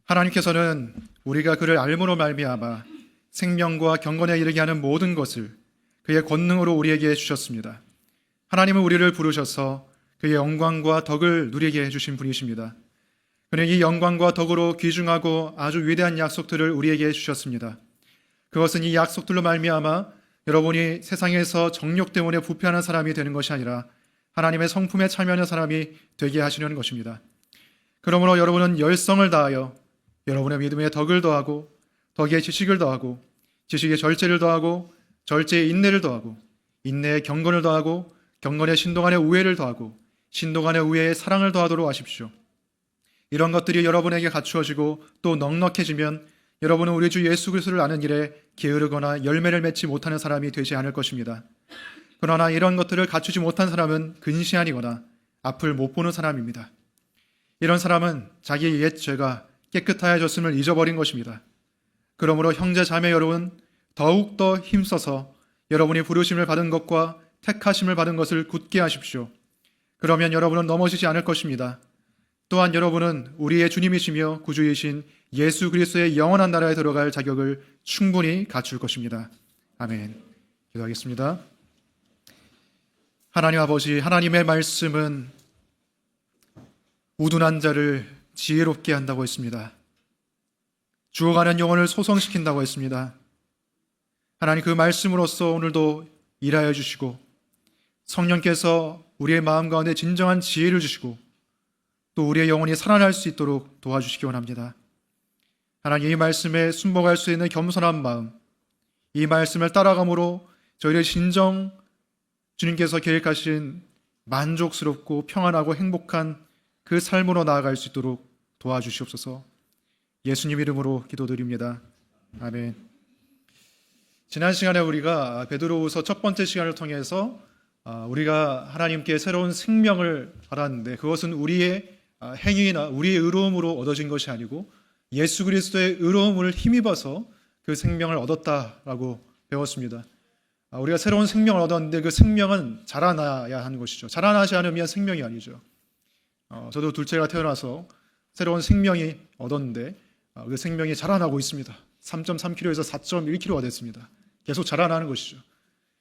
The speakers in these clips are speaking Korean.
하나님께서는 우리가 그를 알므로 말미암아 생명과 경건에 이르게 하는 모든 것을 그의 권능으로 우리에게 주셨습니다. 하나님은 우리를 부르셔서 그의 영광과 덕을 누리게 해주신 분이십니다. 그는 이 영광과 덕으로 귀중하고 아주 위대한 약속들을 우리에게 주셨습니다. 그것은 이 약속들로 말미암아 여러분이 세상에서 정욕 때문에 부패하는 사람이 되는 것이 아니라 하나님의 성품에 참여하는 사람이 되게 하시려는 것입니다. 그러므로 여러분은 열성을 다하여 여러분의 믿음에 덕을 더하고 덕에 지식을 더하고 지식에 절제를 더하고 절제에 인내를 더하고 인내에 경건을 더하고 경건에 신동 안에 우애를 더하고 신동 안에 우애에 사랑을 더하도록 하십시오. 이런 것들이 여러분에게 갖추어지고 또 넉넉해지면 여러분은 우리 주 예수 그리스도를 아는 일에 게으르거나 열매를 맺지 못하는 사람이 되지 않을 것입니다. 그러나 이런 것들을 갖추지 못한 사람은 근시안이거나 앞을 못 보는 사람입니다. 이런 사람은 자기의 옛 죄가 깨끗하여졌음을 잊어버린 것입니다. 그러므로 형제 자매 여러분, 더욱더 힘써서 여러분이 부르심을 받은 것과 택하심을 받은 것을 굳게 하십시오. 그러면 여러분은 넘어지지 않을 것입니다. 또한 여러분은 우리의 주님이시며 구주이신 예수 그리스도의 영원한 나라에 들어갈 자격을 충분히 갖출 것입니다. 아멘. 기도하겠습니다. 하나님 아버지, 하나님의 말씀은 우둔한 자를 지혜롭게 한다고 했습니다. 죽어가는 영혼을 소성시킨다고 했습니다. 하나님, 그 말씀으로써 오늘도 일하여 주시고 성령께서 우리의 마음 가운데 진정한 지혜를 주시고 또 우리의 영혼이 살아날 수 있도록 도와주시기 원합니다. 하나님, 이 말씀에 순복할 수 있는 겸손한 마음, 이 말씀을 따라감으로 저희를 진정 주님께서 계획하신 만족스럽고 평안하고 행복한 그 삶으로 나아갈 수 있도록 도와주시옵소서. 예수님 이름으로 기도드립니다. 아멘. 지난 시간에 우리가 베드로후서 첫 번째 시간을 통해서 우리가 하나님께 새로운 생명을 받았는데 그것은 우리의 행위나 우리의 의로움으로 얻어진 것이 아니고 예수 그리스도의 의로움을 힘입어서 그 생명을 얻었다라고 배웠습니다. 우리가 새로운 생명을 얻었는데 그 생명은 자라나야 하는 것이죠. 자라나지 않으면 생명이 아니죠. 저도 둘째가 태어나서 새로운 생명이 얻었는데 그 생명이 자라나고 있습니다. 3.3kg에서 4.1kg가 됐습니다. 계속 자라나는 것이죠.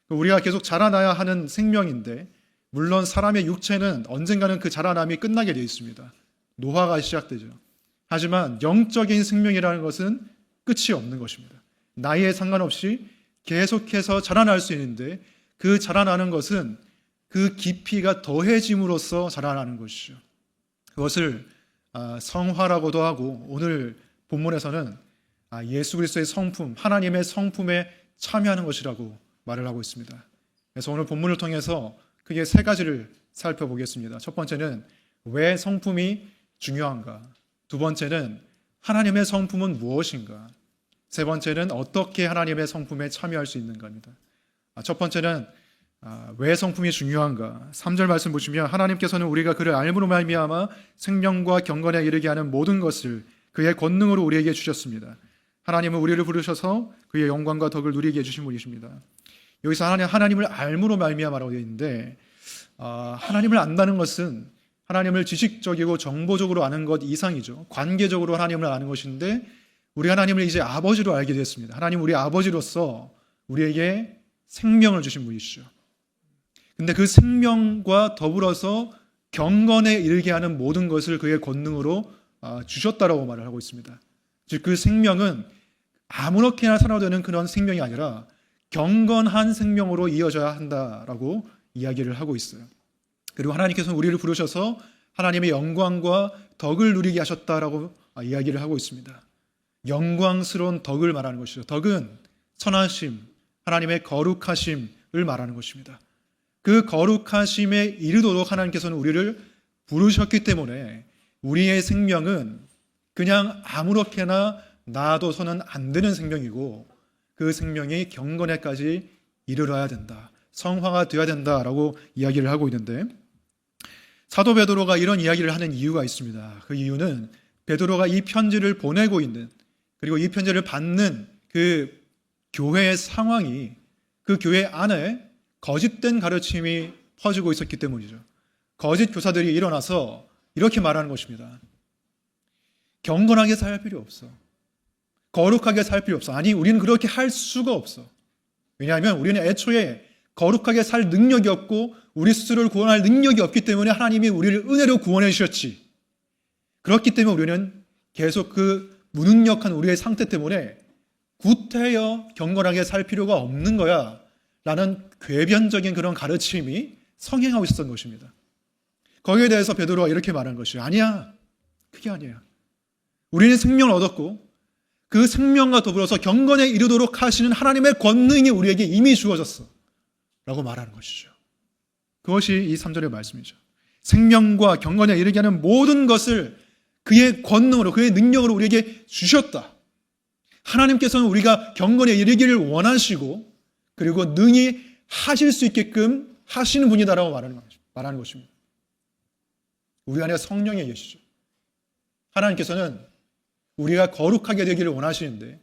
우리가 계속 자라나야 하는 생명인데 물론 사람의 육체는 언젠가는 그 자라남이 끝나게 되어 있습니다. 노화가 시작되죠. 하지만 영적인 생명이라는 것은 끝이 없는 것입니다. 나이에 상관없이 계속해서 자라날 수 있는데 그 자라나는 것은 그 깊이가 더해짐으로써 자라나는 것이죠. 그것을 성화라고도 하고 오늘 본문에서는 예수 그리스도의 성품, 하나님의 성품에 참여하는 것이라고 말을 하고 있습니다. 그래서 오늘 본문을 통해서 크게 세 가지를 살펴보겠습니다. 첫 번째는 왜 성품이 중요한가? 두 번째는 하나님의 성품은 무엇인가? 세 번째는 어떻게 하나님의 성품에 참여할 수 있는가입니다. 첫 번째는 왜 성품이 중요한가? 3절 말씀 보시면 하나님께서는 우리가 그를 알므로 말미암아 생명과 경건에 이르게 하는 모든 것을 그의 권능으로 우리에게 주셨습니다. 하나님은 우리를 부르셔서 그의 영광과 덕을 누리게 해주신 분이십니다. 여기서 하나님을 알므로 말미암아라고 되어 있는데 하나님을 안다는 것은 하나님을 지식적이고 정보적으로 아는 것 이상이죠. 관계적으로 하나님을 아는 것인데 우리 하나님을 이제 아버지로 알게 됐습니다. 하나님 우리 아버지로서 우리에게 생명을 주신 분이시죠. 근데 그 생명과 더불어서 경건에 이르게 하는 모든 것을 그의 권능으로 주셨다라고 말을 하고 있습니다. 즉 그 생명은 아무렇게나 살아도 되는 그런 생명이 아니라 경건한 생명으로 이어져야 한다라고 이야기를 하고 있어요. 그리고 하나님께서는 우리를 부르셔서 하나님의 영광과 덕을 누리게 하셨다라고 이야기를 하고 있습니다. 영광스러운 덕을 말하는 것이죠. 덕은 선하심, 하나님의 거룩하심을 말하는 것입니다. 그 거룩하심에 이르도록 하나님께서는 우리를 부르셨기 때문에 우리의 생명은 그냥 아무렇게나 놔둬서는 안 되는 생명이고 그 생명이 경건에까지 이르러야 된다. 성화가 되어야 된다라고 이야기를 하고 있는데 사도 베드로가 이런 이야기를 하는 이유가 있습니다. 그 이유는 베드로가 이 편지를 보내고 있는 그리고 이 편지를 받는 그 교회의 상황이 그 교회 안에 거짓된 가르침이 퍼지고 있었기 때문이죠. 거짓 교사들이 일어나서 이렇게 말하는 것입니다. 경건하게 살 필요 없어. 거룩하게 살 필요 없어. 아니, 우리는 그렇게 할 수가 없어. 왜냐하면 우리는 애초에 거룩하게 살 능력이 없고 우리 스스로를 구원할 능력이 없기 때문에 하나님이 우리를 은혜로 구원해 주셨지. 그렇기 때문에 우리는 계속 그 무능력한 우리의 상태 때문에 구태여 경건하게 살 필요가 없는 거야 라는 궤변적인 그런 가르침이 성행하고 있었던 것입니다. 거기에 대해서 베드로가 이렇게 말한 것이요. 아니야. 그게 아니야. 우리는 생명을 얻었고 그 생명과 더불어서 경건에 이르도록 하시는 하나님의 권능이 우리에게 이미 주어졌어 라고 말하는 것이죠. 그것이 이 3절의 말씀이죠. 생명과 경건에 이르게 하는 모든 것을 그의 권능으로, 그의 능력으로 우리에게 주셨다. 하나님께서는 우리가 경건에 이르기를 원하시고 그리고 능히 하실 수 있게끔 하시는 분이다라고 말하는 것입니다. 우리 안에 성령이 계시죠. 하나님께서는 우리가 거룩하게 되기를 원하시는데,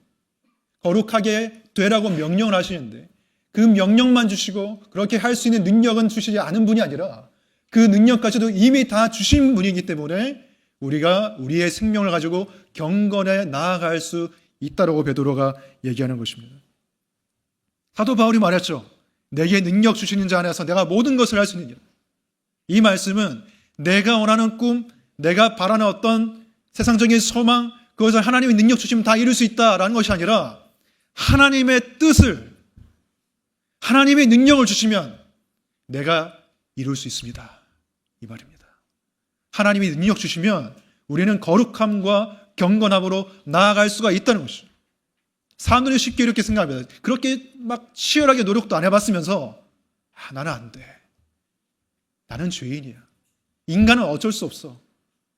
거룩하게 되라고 명령을 하시는데 그 명령만 주시고 그렇게 할 수 있는 능력은 주시지 않은 분이 아니라 그 능력까지도 이미 다 주신 분이기 때문에 우리가 우리의 생명을 가지고 경건에 나아갈 수 있다라고 베드로가 얘기하는 것입니다. 사도 바울이 말했죠. 내게 능력 주시는 자 안에서 내가 모든 것을 할 수 있느니라. 이 말씀은 내가 원하는 꿈, 내가 바라는 어떤 세상적인 소망, 그것을 하나님의 능력 주시면 다 이룰 수 있다라는 것이 아니라 하나님의 뜻을, 하나님의 능력을 주시면 내가 이룰 수 있습니다. 이 말입니다. 하나님이 능력 주시면 우리는 거룩함과 경건함으로 나아갈 수가 있다는 것이죠. 사람들이 쉽게 이렇게 생각합니다. 그렇게 막 치열하게 노력도 안 해봤으면서 나는 안 돼. 나는 죄인이야. 인간은 어쩔 수 없어.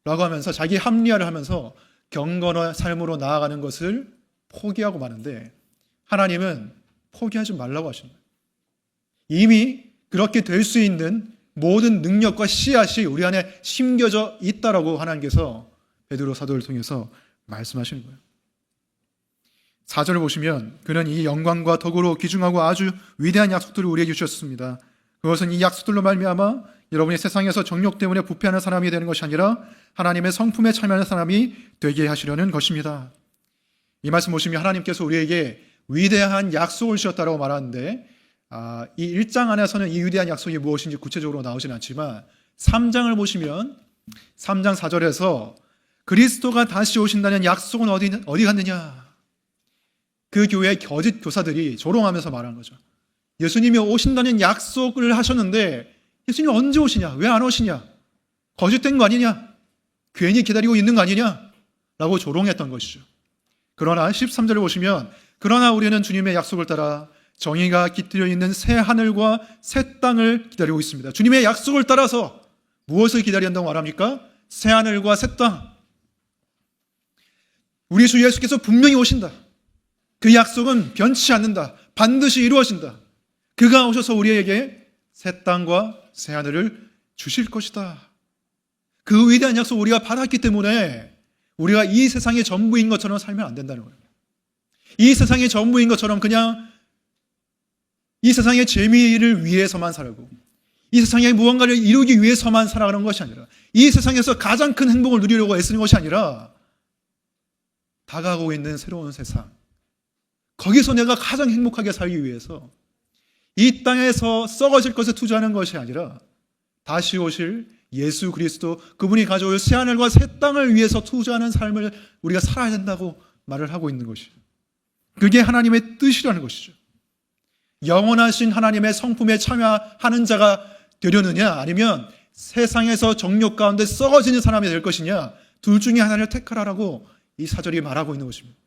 라고 하면서 자기 합리화를 하면서 경건한 삶으로 나아가는 것을 포기하고 마는데 하나님은 포기하지 말라고 하십니다. 이미 그렇게 될 수 있는 모든 능력과 씨앗이 우리 안에 심겨져 있다라고 하나님께서 베드로 사도를 통해서 말씀하시는 거예요. 4절을 보시면 그는 이 영광과 덕으로 귀중하고 아주 위대한 약속들을 우리에게 주셨습니다. 그것은 이 약속들로 말미암아 여러분이 세상에서 정욕 때문에 부패하는 사람이 되는 것이 아니라 하나님의 성품에 참여하는 사람이 되게 하시려는 것입니다. 이 말씀 보시면 하나님께서 우리에게 위대한 약속을 주셨다고 말하는데 이 1장 안에서는 이 위대한 약속이 무엇인지 구체적으로 나오진 않지만 3장을 보시면 3장 4절에서 그리스도가 다시 오신다는 약속은 어디 갔느냐? 그 교회의 거짓 교사들이 조롱하면서 말하는 거죠. 예수님이 오신다는 약속을 하셨는데 예수님 언제 오시냐? 왜 안 오시냐? 거짓된 거 아니냐? 괜히 기다리고 있는 거 아니냐? 라고 조롱했던 것이죠. 그러나 13절을 보시면 그러나 우리는 주님의 약속을 따라 정의가 깃들여 있는 새 하늘과 새 땅을 기다리고 있습니다. 주님의 약속을 따라서 무엇을 기다린다고 말합니까? 새 하늘과 새 땅. 우리 주 예수께서 분명히 오신다. 그 약속은 변치 않는다. 반드시 이루어진다. 그가 오셔서 우리에게 새 땅과 새 하늘을 주실 것이다. 그 위대한 약속 우리가 받았기 때문에 우리가 이 세상의 전부인 것처럼 살면 안 된다는 거예요. 이 세상의 전부인 것처럼 그냥 이 세상의 재미를 위해서만 살고 이 세상의 무언가를 이루기 위해서만 살아가는 것이 아니라 이 세상에서 가장 큰 행복을 누리려고 애쓰는 것이 아니라 다가오고 있는 새로운 세상, 거기서 내가 가장 행복하게 살기 위해서 이 땅에서 썩어질 것에 투자하는 것이 아니라 다시 오실 예수 그리스도, 그분이 가져올 새하늘과 새 땅을 위해서 투자하는 삶을 우리가 살아야 된다고 말을 하고 있는 것이죠. 그게 하나님의 뜻이라는 것이죠. 영원하신 하나님의 성품에 참여하는 자가 되려느냐, 아니면 세상에서 정욕 가운데 썩어지는 사람이 될 것이냐, 둘 중에 하나를 택하라라고 이 사절이 말하고 있는 것입니다.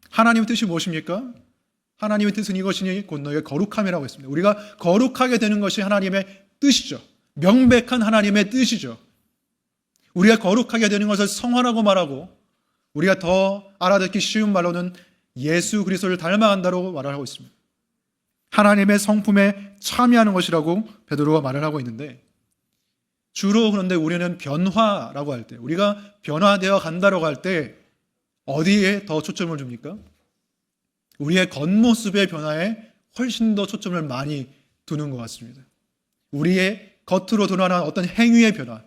하나님의 뜻이 무엇입니까? 하나님의 뜻은 이것이니 곧 너희의 거룩함이라고 했습니다. 우리가 거룩하게 되는 것이 하나님의 뜻이죠. 명백한 하나님의 뜻이죠. 우리가 거룩하게 되는 것을 성화라고 말하고 우리가 더 알아듣기 쉬운 말로는 예수 그리스도를 닮아간다고 말을 하고 있습니다. 하나님의 성품에 참여하는 것이라고 베드로가 말을 하고 있는데, 주로 그런데 우리는 변화라고 할 때, 우리가 변화되어 간다라고 할 때 어디에 더 초점을 줍니까? 우리의 겉모습의 변화에 훨씬 더 초점을 많이 두는 것 같습니다. 우리의 겉으로 드러나는 어떤 행위의 변화,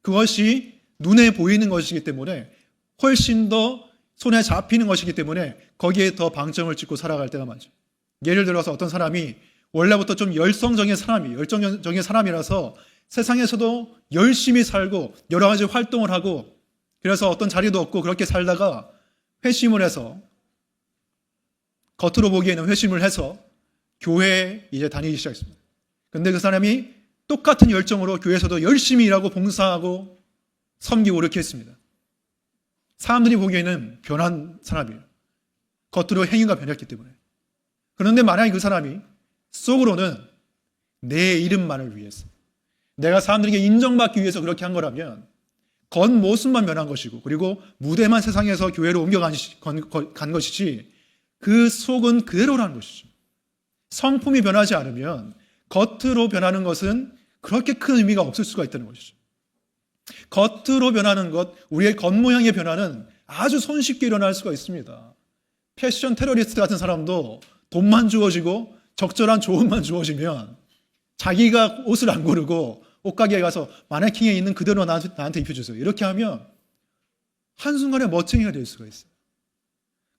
그것이 눈에 보이는 것이기 때문에 훨씬 더 손에 잡히는 것이기 때문에 거기에 더 방점을 찍고 살아갈 때가 많죠. 예를 들어서 어떤 사람이 원래부터 좀 열정적인 사람이라서 세상에서도 열심히 살고 여러 가지 활동을 하고 그래서 어떤 자리도 없고 그렇게 살다가 회심을 해서 겉으로 보기에는 회심을 해서 교회에 이제 다니기 시작했습니다. 근데 그 사람이 똑같은 열정으로 교회에서도 열심히 일하고 봉사하고 섬기고 이렇게 했습니다. 사람들이 보기에는 변한 사람이에요. 겉으로 행위가 변했기 때문에. 그런데 만약에 그 사람이 속으로는 내 이름만을 위해서 내가 사람들에게 인정받기 위해서 그렇게 한 거라면 겉모습만 변한 것이고 그리고 무대만 세상에서 교회로 옮겨간 것이지 그 속은 그대로라는 것이죠. 성품이 변하지 않으면 겉으로 변하는 것은 그렇게 큰 의미가 없을 수가 있다는 것이죠. 겉으로 변하는 것, 우리의 겉모양의 변화는 아주 손쉽게 일어날 수가 있습니다. 패션 테러리스트 같은 사람도 돈만 주어지고 적절한 조언만 주어지면 자기가 옷을 안 고르고 옷가게에 가서 마네킹에 있는 그대로 나한테 입혀주세요. 이렇게 하면 한순간에 멋쟁이가 될 수가 있어요.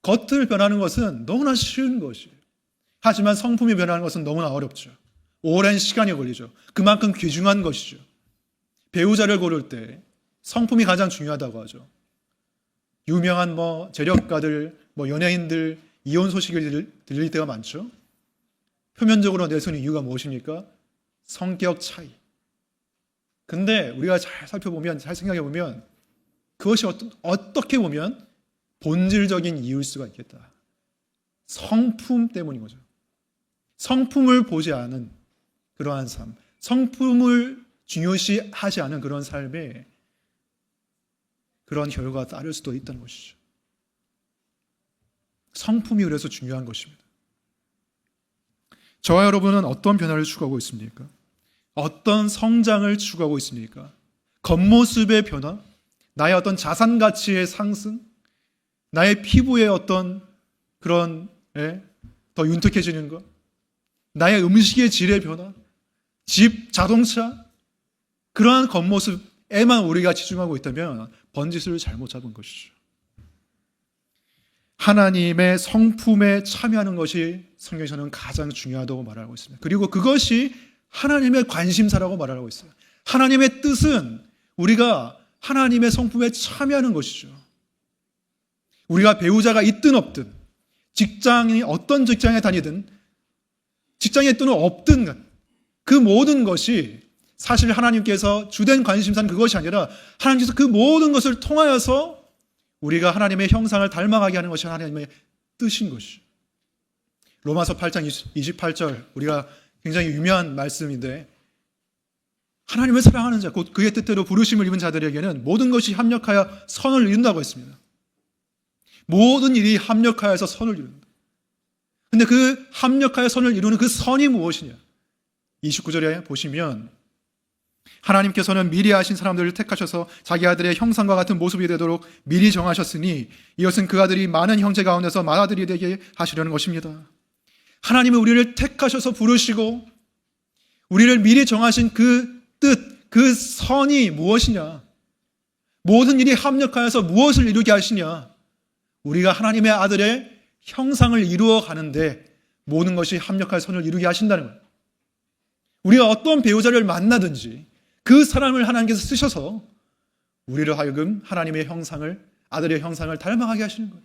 겉을 변하는 것은 너무나 쉬운 것이에요. 하지만 성품이 변하는 것은 너무나 어렵죠. 오랜 시간이 걸리죠. 그만큼 귀중한 것이죠. 배우자를 고를 때 성품이 가장 중요하다고 하죠. 유명한 재력가들, 연예인들 이혼 소식을 들릴 때가 많죠. 표면적으로 내세우는 이유가 무엇입니까? 성격 차이. 근데 우리가 잘 살펴보면, 잘 생각해보면 그것이 어떻게 보면 본질적인 이유일 수가 있겠다. 성품 때문인 거죠. 성품을 보지 않은 그러한 삶, 성품을 중요시하지 않은 그런 삶에 그런 결과가 따를 수도 있다는 것이죠. 성품이 그래서 중요한 것입니다. 저와 여러분은 어떤 변화를 추구하고 있습니까? 어떤 성장을 추구하고 있습니까? 겉모습의 변화? 나의 어떤 자산 가치의 상승? 나의 피부의 어떤 그런 더 윤택해지는 것? 나의 음식의 질의 변화? 집, 자동차? 그러한 겉모습에만 우리가 치중하고 있다면 번짓을 잘못 잡은 것이죠. 하나님의 성품에 참여하는 것이 성경에서는 가장 중요하다고 말하고 있습니다. 그리고 그것이 하나님의 관심사라고 말하고 있어요. 하나님의 뜻은 우리가 하나님의 성품에 참여하는 것이죠. 우리가 배우자가 있든 없든, 직장이 어떤 직장에 다니든, 직장에 있든 없든 그 모든 것이 사실 하나님께서 주된 관심사는 그것이 아니라 하나님께서 그 모든 것을 통하여서 우리가 하나님의 형상을 닮아가게 하는 것이 하나님의 뜻인 것이죠. 로마서 8장 28절 우리가 굉장히 유명한 말씀인데 하나님을 사랑하는 자, 곧 그의 뜻대로 부르심을 입은 자들에게는 모든 것이 합력하여 선을 이룬다고 했습니다. 모든 일이 합력하여서 선을 이룬다. 근데 그 합력하여 선을 이루는 그 선이 무엇이냐? 29절에 보시면 하나님께서는 미리 아신 사람들을 택하셔서 자기 아들의 형상과 같은 모습이 되도록 미리 정하셨으니 이것은 그 아들이 많은 형제 가운데서 맏아들이 되게 하시려는 것입니다. 하나님은 우리를 택하셔서 부르시고 우리를 미리 정하신 그 뜻, 그 선이 무엇이냐? 모든 일이 합력하여서 무엇을 이루게 하시냐? 우리가 하나님의 아들의 형상을 이루어 가는데 모든 것이 합력할 선을 이루게 하신다는 거예요. 우리가 어떤 배우자를 만나든지 그 사람을 하나님께서 쓰셔서 우리를 하여금 하나님의 형상을, 아들의 형상을 닮아가게 하시는 거예요.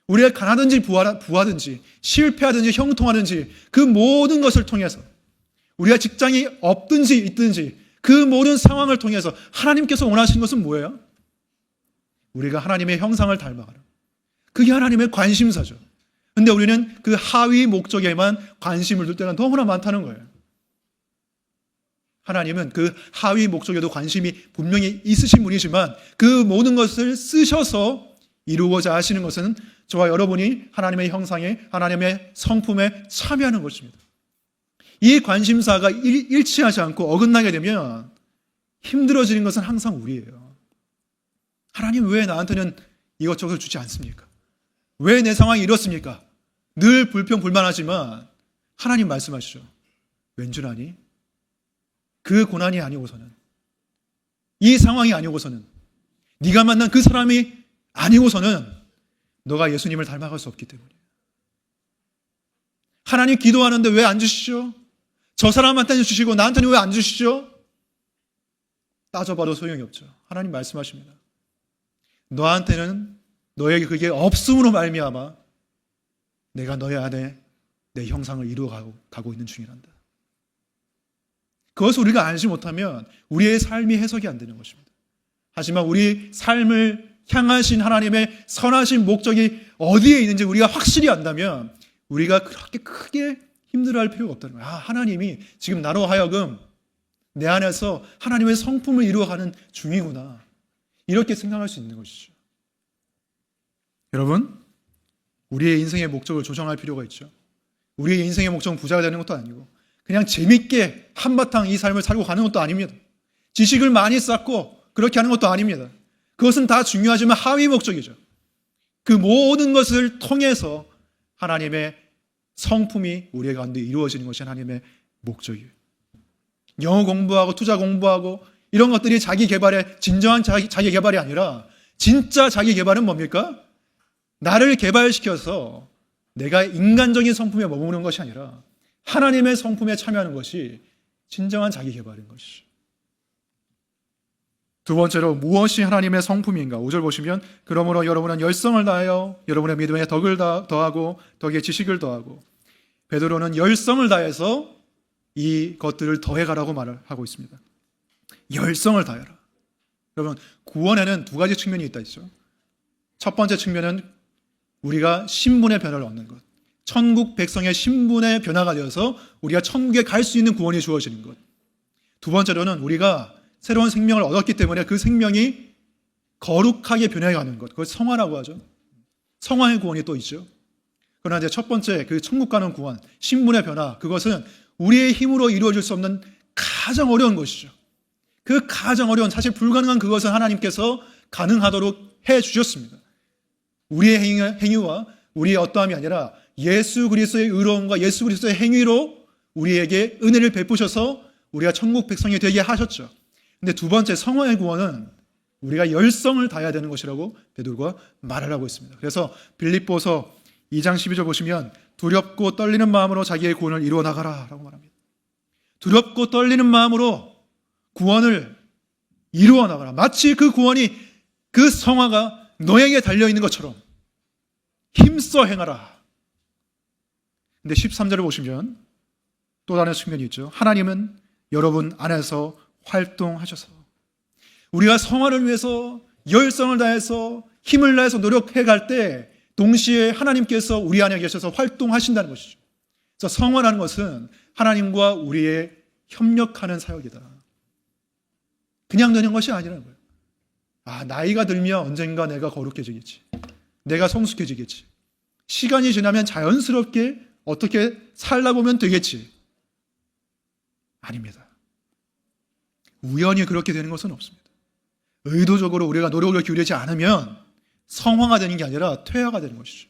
우리가 가나든지 부하든지 실패하든지 형통하든지 그 모든 것을 통해서 우리가 직장이 없든지 있든지 그 모든 상황을 통해서 하나님께서 원하시는 것은 뭐예요? 우리가 하나님의 형상을 닮아가라. 그게 하나님의 관심사죠. 근데 우리는 그 하위 목적에만 관심을 둘 때가 너무나 많다는 거예요. 하나님은 그 하위 목적에도 관심이 분명히 있으신 분이지만 그 모든 것을 쓰셔서 이루고자 하시는 것은 저와 여러분이 하나님의 형상에, 하나님의 성품에 참여하는 것입니다. 이 관심사가 일치하지 않고 어긋나게 되면 힘들어지는 것은 항상 우리예요. 하나님 왜 나한테는 이것저것 주지 않습니까? 왜 내 상황이 이렇습니까? 늘 불평불만하지만 하나님 말씀하시죠. 왠 줄 아니? 그 고난이 아니고서는 이 상황이 아니고서는, 네가 만난 그 사람이 아니고서는 너가 예수님을 닮아갈 수 없기 때문에. 하나님 기도하는데 왜 안 주시죠? 저 사람한테는 주시고 나한테는 왜 안 주시죠? 따져봐도 소용이 없죠. 하나님 말씀하십니다. 너한테는 너에게 그게 없음으로 말미암아 내가 너의 안에 내 형상을 이루어가고 있는 중이란다. 그것을 우리가 알지 못하면 우리의 삶이 해석이 안 되는 것입니다. 하지만 우리 삶을 향하신 하나님의 선하신 목적이 어디에 있는지 우리가 확실히 안다면 우리가 그렇게 크게 힘들어할 필요가 없다는 거예요. 하나님이 지금 나로 하여금 내 안에서 하나님의 성품을 이루어가는 중이구나. 이렇게 생각할 수 있는 것이죠. 여러분, 우리의 인생의 목적을 조정할 필요가 있죠. 우리의 인생의 목적은 부자가 되는 것도 아니고 그냥 재밌게 한바탕 이 삶을 살고 가는 것도 아닙니다. 지식을 많이 쌓고 그렇게 하는 것도 아닙니다. 그것은 다 중요하지만 하위 목적이죠. 그 모든 것을 통해서 하나님의 성품이 우리의 가운데 이루어지는 것이 하나님의 목적이에요. 영어 공부하고 투자 공부하고 이런 것들이 자기 개발의 진정한 자기 개발이 아니라 진짜 자기 개발은 뭡니까? 나를 개발시켜서 내가 인간적인 성품에 머무는 것이 아니라 하나님의 성품에 참여하는 것이 진정한 자기 개발인 것이죠. 두 번째로 무엇이 하나님의 성품인가? 5절 보시면 그러므로 여러분은 열성을 다하여 여러분의 믿음에 덕을 더하고 덕에 지식을 더하고, 베드로는 열성을 다해서 이 것들을 더해가라고 말을 하고 있습니다. 열성을 다해라. 여러분, 구원에는 두 가지 측면이 있다 있죠. 첫 번째 측면은 우리가 신분의 변화를 얻는 것, 천국 백성의 신분의 변화가 되어서 우리가 천국에 갈 수 있는 구원이 주어지는 것. 두 번째로는 우리가 새로운 생명을 얻었기 때문에 그 생명이 거룩하게 변해가는 것, 그걸 성화라고 하죠. 성화의 구원이 또 있죠. 그러나 이제 첫 번째 그 천국 가는 구원, 신분의 변화, 그것은 우리의 힘으로 이루어질 수 없는 가장 어려운 것이죠. 그 가장 어려운, 사실 불가능한 그것을 하나님께서 가능하도록 해 주셨습니다. 우리의 행위와 우리의 어떠함이 아니라 예수 그리스도의 의로움과 예수 그리스도의 행위로 우리에게 은혜를 베푸셔서 우리가 천국 백성이 되게 하셨죠. 근데 두 번째 성화의 구원은 우리가 열성을 다해야 되는 것이라고 베드로가 말을 하고 있습니다. 그래서 빌립보서 2장 12절 보시면 두렵고 떨리는 마음으로 자기의 구원을 이루어 나가라 라고 말합니다. 두렵고 떨리는 마음으로 구원을 이루어 나가라. 마치 그 구원이, 그 성화가 너에게 달려있는 것처럼 힘써 행하라. 근데 13절을 보시면 또 다른 측면이 있죠. 하나님은 여러분 안에서 활동하셔서, 우리가 성화를 위해서 열성을 다해서 힘을 다해서 노력해 갈 때 동시에 하나님께서 우리 안에 계셔서 활동하신다는 것이죠. 그래서 성화라는 것은 하나님과 우리의 협력하는 사역이다. 그냥 되는 것이 아니라는 거예요. 나이가 들면 언젠가 내가 거룩해지겠지. 내가 성숙해지겠지. 시간이 지나면 자연스럽게 어떻게 살다 보면 되겠지. 아닙니다. 우연히 그렇게 되는 것은 없습니다. 의도적으로 우리가 노력을 기울이지 않으면 성화가 되는 게 아니라 퇴화가 되는 것이죠.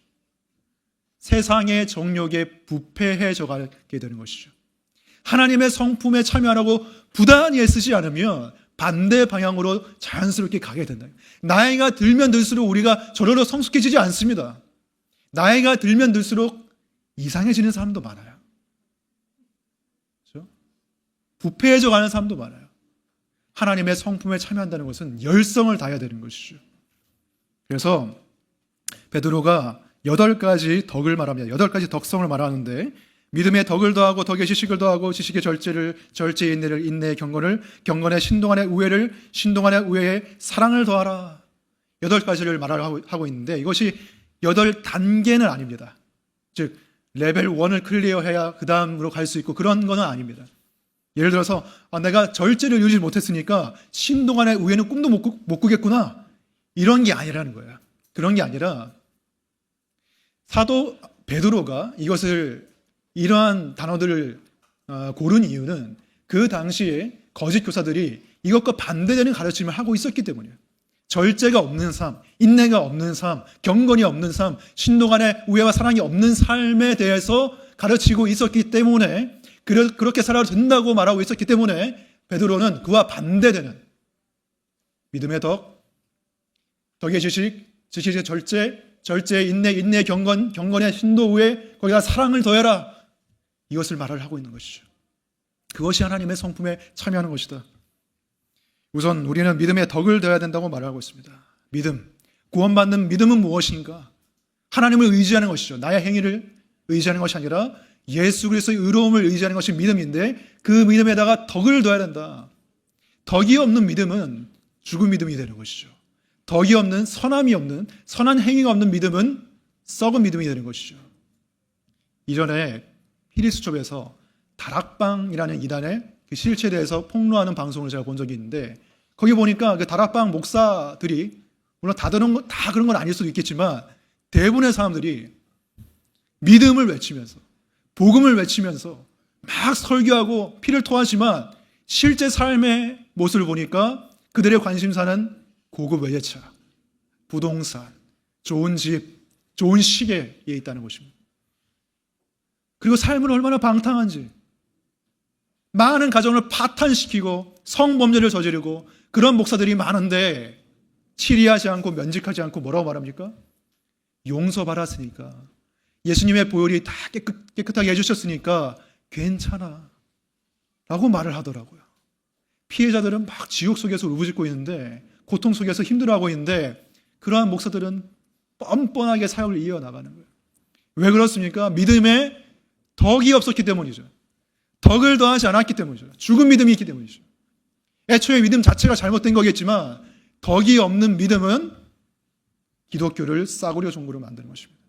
세상의 정욕에 부패해져 가게 되는 것이죠. 하나님의 성품에 참여하라고 부단히 애쓰지 않으면 반대 방향으로 자연스럽게 가게 된다. 나이가 들면 들수록 우리가 저절로 성숙해지지 않습니다. 나이가 들면 들수록 이상해지는 사람도 많아요. 그렇죠? 부패해져 가는 사람도 많아요. 하나님의 성품에 참여한다는 것은 열성을 다해야 되는 것이죠. 그래서 베드로가 8가지 덕을 말합니다. 8가지 덕성을 말하는데, 믿음의 덕을 더하고 덕의 지식을 더하고 지식의 절제의 인내를, 인내의 경건을, 경건의 신동안의 우애를, 신동안의 우애에 사랑을 더하라. 8가지를 말하고 있는데 이것이 8단계는 아닙니다. 즉 레벨 1을 클리어해야 그 다음으로 갈 수 있고 그런 건 아닙니다. 예를 들어서 내가 절제를 이루지 못했으니까 신동안의 우애는 꿈도 못 꾸겠구나, 이런 게 아니라는 거예요. 그런 게 아니라 사도 베드로가 이러한 단어들을 고른 이유는 그 당시에 거짓 교사들이 이것과 반대되는 가르침을 하고 있었기 때문이에요. 절제가 없는 삶, 인내가 없는 삶, 경건이 없는 삶, 신동안의 우애와 사랑이 없는 삶에 대해서 가르치고 있었기 때문에, 그렇게 살아도 된다고 말하고 있었기 때문에 베드로는 그와 반대되는 믿음의 덕, 덕의 지식, 지식의 절제, 절제의 인내, 인내의 경건, 경건의 신도 후에 거기다 사랑을 더해라. 이것을 말을 하고 있는 것이죠. 그것이 하나님의 성품에 참여하는 것이다. 우선 우리는 믿음의 덕을 더해야 된다고 말하고 있습니다. 믿음, 구원받는 믿음은 무엇인가? 하나님을 의지하는 것이죠. 나의 행위를 의지하는 것이 아니라 예수 그리스도의 의로움을 의지하는 것이 믿음인데 그 믿음에다가 덕을 더해야 된다. 덕이 없는 믿음은 죽은 믿음이 되는 것이죠. 덕이 없는, 선함이 없는, 선한 행위가 없는 믿음은 썩은 믿음이 되는 것이죠. 이전에 피리수첩에서 다락방이라는 이단의 그 실체에 대해서 폭로하는 방송을 제가 본 적이 있는데 거기 보니까 그 다락방 목사들이 물론 다 그런 건 아닐 수도 있겠지만 대부분의 사람들이 믿음을 외치면서 복음을 외치면서 막 설교하고 피를 토하지만 실제 삶의 모습을 보니까 그들의 관심사는 고급 외제차, 부동산, 좋은 집, 좋은 시계에 있다는 것입니다. 그리고 삶은 얼마나 방탕한지 많은 가정을 파탄시키고 성범죄를 저지르고 그런 목사들이 많은데 치리하지 않고 면직하지 않고 뭐라고 말합니까? 용서받았으니까 예수님의 보혈이 다 깨끗하게 해주셨으니까 괜찮아 라고 말을 하더라고요. 피해자들은 막 지옥 속에서 울부짖고 있는데 고통 속에서 힘들어하고 있는데 그러한 목사들은 뻔뻔하게 사역을 이어나가는 거예요. 왜 그렇습니까? 믿음에 덕이 없었기 때문이죠. 덕을 더하지 않았기 때문이죠. 죽은 믿음이 있기 때문이죠. 애초에 믿음 자체가 잘못된 거겠지만 덕이 없는 믿음은 기독교를 싸구려 종교로 만드는 것입니다.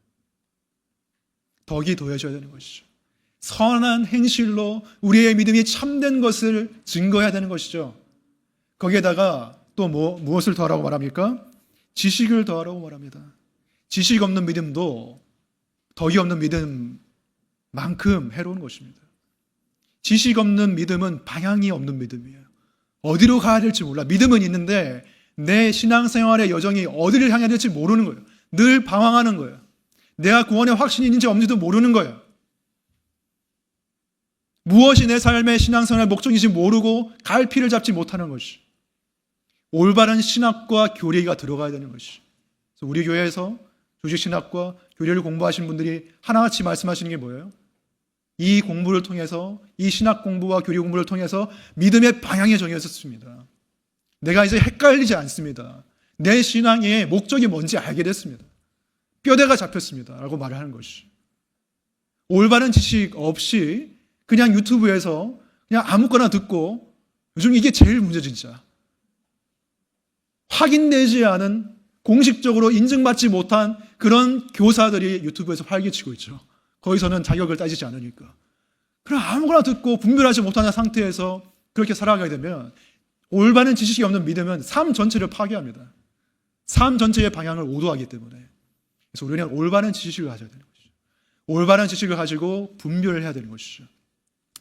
덕이 더해져야 되는 것이죠. 선한 행실로 우리의 믿음이 참된 것을 증거해야 되는 것이죠. 거기에다가 또 무엇을 더하라고 말합니까? 지식을 더하라고 말합니다. 지식 없는 믿음도 덕이 없는 믿음만큼 해로운 것입니다. 지식 없는 믿음은 방향이 없는 믿음이에요. 어디로 가야 될지 몰라. 믿음은 있는데 내 신앙생활의 여정이 어디를 향해야 될지 모르는 거예요. 늘 방황하는 거예요. 내가 구원의 확신이 있는지 없는지도 모르는 거예요. 무엇이 내 삶의 신앙생활의 목적인지 모르고 갈피를 잡지 못하는 것이 올바른 신학과 교리가 들어가야 되는 것이. 그래서 우리 교회에서 조직신학과 교리를 공부하신 분들이 하나같이 말씀하시는 게 뭐예요? 이 공부를 통해서, 이 신학 공부와 교리 공부를 통해서 믿음의 방향이 정해졌습니다. 내가 이제 헷갈리지 않습니다. 내 신앙의 목적이 뭔지 알게 됐습니다. 뼈대가 잡혔습니다. 라고 말을 하는 것이. 올바른 지식 없이 그냥 유튜브에서 그냥 아무거나 듣고 요즘 이게 제일 문제 진짜. 확인되지 않은 공식적으로 인증받지 못한 그런 교사들이 유튜브에서 활개치고 있죠. 거기서는 자격을 따지지 않으니까. 그럼 아무거나 듣고 분별하지 못하는 상태에서 그렇게 살아가게 되면 올바른 지식이 없는 믿음은 삶 전체를 파괴합니다. 삶 전체의 방향을 오도하기 때문에. 그래서 우리는 올바른 지식을 가져야 되는 것이죠. 올바른 지식을 가지고 분별을 해야 되는 것이죠.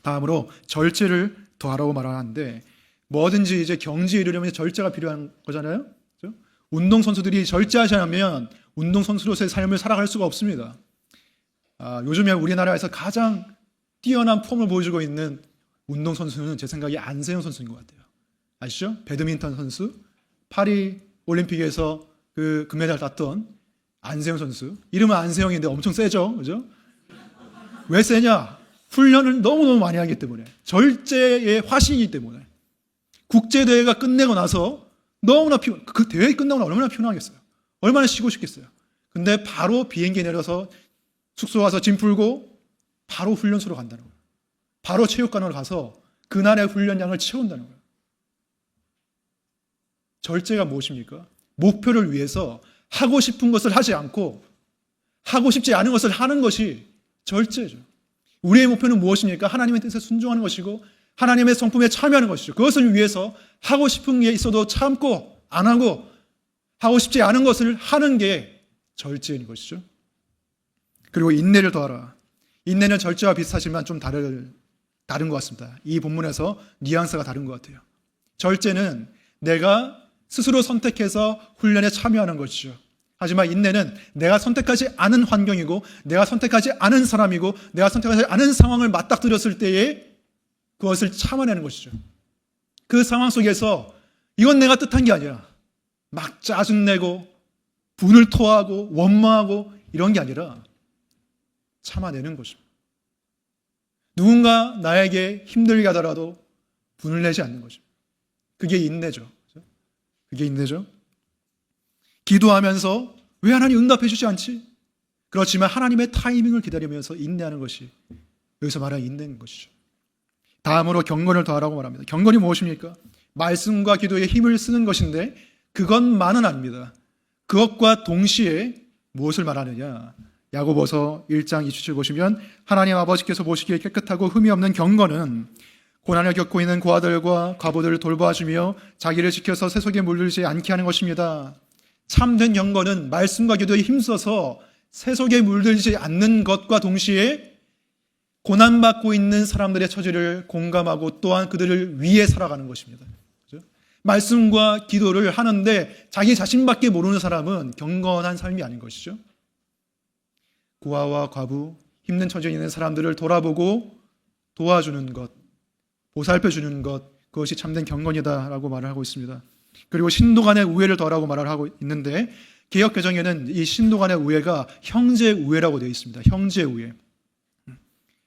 다음으로 절제를 더하라고 말하는데 뭐든지 이제 경지에 이르려면 절제가 필요한 거잖아요. 그렇죠? 운동선수들이 절제하지 않으면 운동선수로서의 삶을 살아갈 수가 없습니다. 요즘에 우리나라에서 가장 뛰어난 폼을 보여주고 있는 운동선수는 제 생각에 안세영 선수인 것 같아요. 아시죠? 배드민턴 선수, 파리 올림픽에서 그 금메달 땄던 안세영 선수. 이름은 안세영인데 엄청 세죠? 그죠? 왜 세냐? 훈련을 너무너무 많이 하기 때문에. 절제의 화신이기 때문에. 국제대회가 끝내고 나서 너무나 그 대회 끝나고 나서 얼마나 피곤하겠어요. 얼마나 쉬고 싶겠어요. 근데 바로 비행기 내려서 숙소 가서 짐 풀고 바로 훈련소로 간다는 거예요. 바로 체육관으로 가서 그날의 훈련량을 채운다는 거예요. 절제가 무엇입니까? 목표를 위해서 하고 싶은 것을 하지 않고 하고 싶지 않은 것을 하는 것이 절제죠. 우리의 목표는 무엇입니까? 하나님의 뜻에 순종하는 것이고 하나님의 성품에 참여하는 것이죠. 그것을 위해서 하고 싶은 게 있어도 참고 안 하고 하고 싶지 않은 것을 하는 게 절제인 것이죠. 그리고 인내를 더하라. 인내는 절제와 비슷하지만 좀 다른 것 같습니다. 이 본문에서 뉘앙스가 다른 것 같아요. 절제는 내가 스스로 선택해서 훈련에 참여하는 것이죠. 하지만 인내는 내가 선택하지 않은 환경이고 내가 선택하지 않은 사람이고 내가 선택하지 않은 상황을 맞닥뜨렸을 때에 그것을 참아내는 것이죠. 그 상황 속에서 이건 내가 뜻한 게 아니야. 막 짜증내고 분을 토하고 원망하고 이런 게 아니라 참아내는 것입니다. 누군가 나에게 힘들게 하더라도 분을 내지 않는 것입니다. 그게 인내죠. 그게 인내죠. 기도하면서 왜 하나님 응답해 주지 않지? 그렇지만 하나님의 타이밍을 기다리면서 인내하는 것이 여기서 말하는 인내인 것이죠. 다음으로 경건을 더하라고 말합니다. 경건이 무엇입니까? 말씀과 기도에 힘을 쓰는 것인데 그것만은 아닙니다. 그것과 동시에 무엇을 말하느냐? 야고보서 1장 27절 보시면 하나님 아버지께서 보시기에 깨끗하고 흠이 없는 경건은 고난을 겪고 있는 고아들과 과부들을 돌보아주며 자기를 지켜서 세속에 물들지 않게 하는 것입니다. 참된 경건은 말씀과 기도에 힘써서 세속에 물들지 않는 것과 동시에 고난받고 있는 사람들의 처지를 공감하고 또한 그들을 위해 살아가는 것입니다. 그렇죠? 말씀과 기도를 하는데 자기 자신밖에 모르는 사람은 경건한 삶이 아닌 것이죠. 고아와 과부, 힘든 처지에 있는 사람들을 돌아보고 도와주는 것, 보살펴주는 것, 그것이 참된 경건이다라고 말을 하고 있습니다. 그리고 신도 간의 우애를 더하라고 말을 하고 있는데 개역 개정에는 이 신도 간의 우애가 형제 우애라고 되어 있습니다. 형제 우애.